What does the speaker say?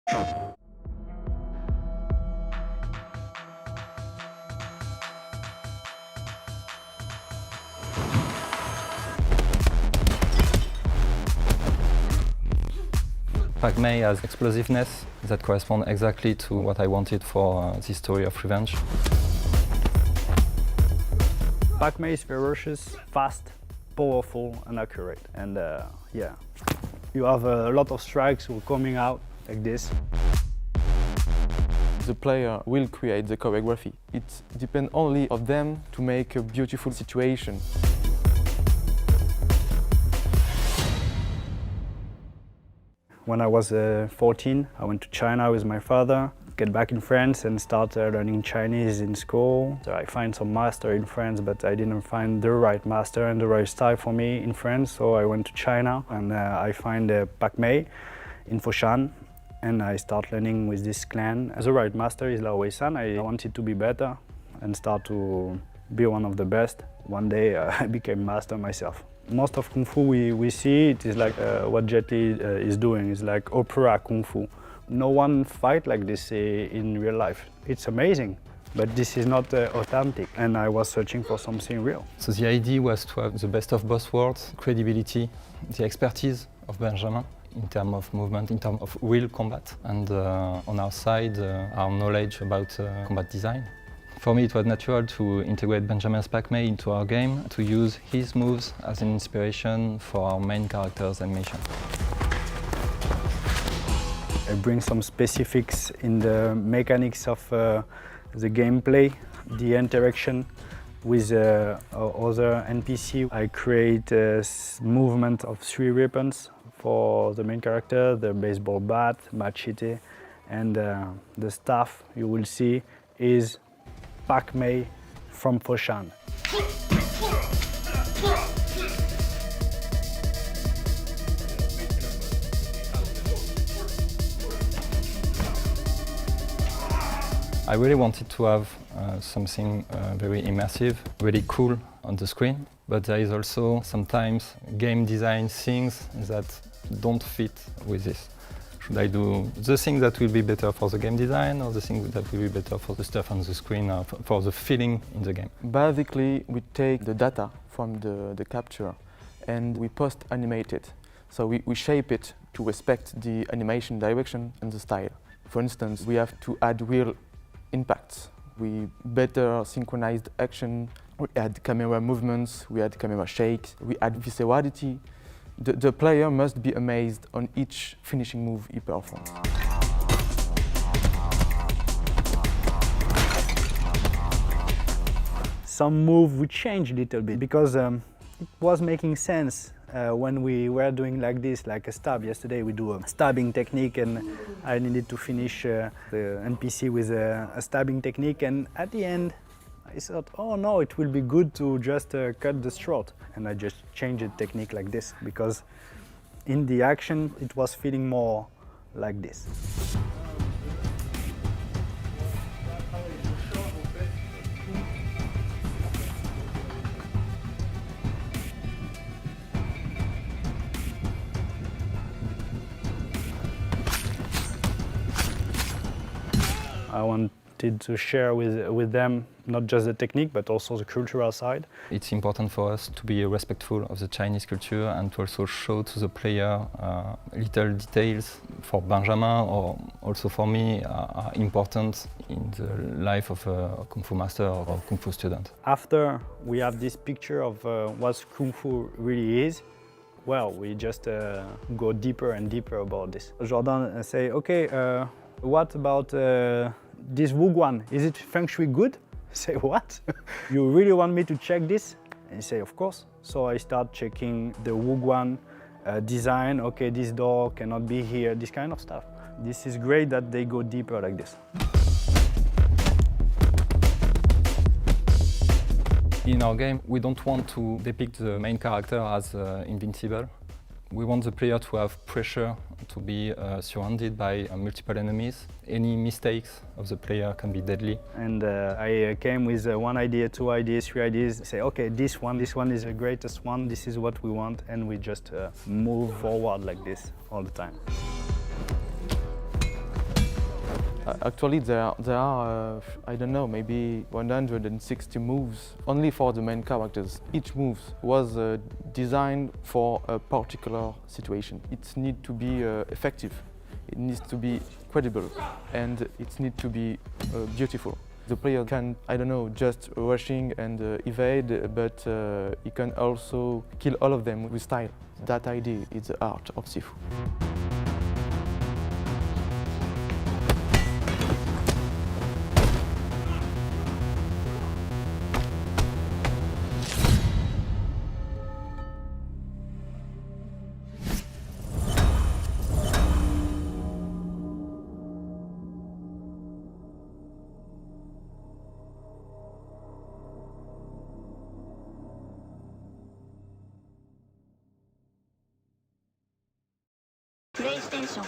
Pak Mei has explosiveness that corresponds exactly to what I wanted for this story of revenge. Pak Mei is ferocious, fast, powerful and accurate. And yeah, you have a lot of strikes coming out like this. The player will create the choreography. It depends only on them to make a beautiful situation. When I was 14, I went to China with my father, get back in France and start learning Chinese in school. So I find some master in France, but I didn't find the right master and the right style for me in France. So I went to China and I find Pak Mei in Foshan and I start learning with this clan. The right master is Lao Wei San. I wanted to be better and start to be one of the best. One day I became master myself. Most of Kung Fu we see, it is like what Jet Li is doing, it's like opera Kung Fu. No one fight like this in real life. It's amazing, but this is not authentic, and I was searching for something real. So the idea was to have the best of both worlds, credibility, the expertise of Benjamin in terms of movement, in terms of real combat, and on our side, our knowledge about combat design. For me, it was natural to integrate Benjamin's Pak Mei into our game, to use his moves as an inspiration for our main character's animation. I bring some specifics in the mechanics of the gameplay, the interaction with other NPC. I create a movement of 3 weapons for the main character, the baseball bat, machete, and the staff you will see is Pak Mei from Foshan. I really wanted to have something very immersive, really cool on the screen, but there is also sometimes game design things that don't fit with this. Should I do the thing that will be better for the game design or the thing that will be better for the stuff on the screen or for the feeling in the game? Basically, we take the data from the capture and we post-animate it. So we shape it to respect the animation direction and the style. For instance, we have to add real impacts. We better synchronized action, we add camera movements, we add camera shakes, we add viscerality. The player must be amazed on each finishing move he performs. Some move we changed a little bit because it was making sense when we were doing like this, like a stab. Yesterday we do a stabbing technique and I needed to finish the NPC with a stabbing technique, and at the end I thought, oh no, it will be good to just cut the throat. And I just changed the technique like this because in the action it was feeling more like this. I wanted to share with them not just the technique but also the cultural side. It's important for us to be respectful of the Chinese culture and to also show to the player little details for Benjamin or also for me are important in the life of a Kung Fu master or a Kung Fu student. After we have this picture of what Kung Fu really is, well, we just go deeper and deeper about this. Jordan say, okay, what about this Wuguan? Is it feng shui good? I say, what? You really want me to check this? And he say, of course. So I start checking the Wuguan design. Okay, this door cannot be here, this kind of stuff. This is great that they go deeper like this. In our game, we don't want to depict the main character as invincible. We want the player to have pressure, to be surrounded by multiple enemies. Any mistakes of the player can be deadly. And I came with one idea, 2 ideas, 3 ideas. Say, okay, this one is the greatest one, this is what we want, and we just move forward like this all the time. Actually, there are I don't know, maybe 160 moves only for the main characters. Each move was designed for a particular situation. It needs to be effective, it needs to be credible, and it needs to be beautiful. The player can, I don't know, just rushing and evade, but he can also kill all of them with style. That idea is the art of Sifu. PlayStation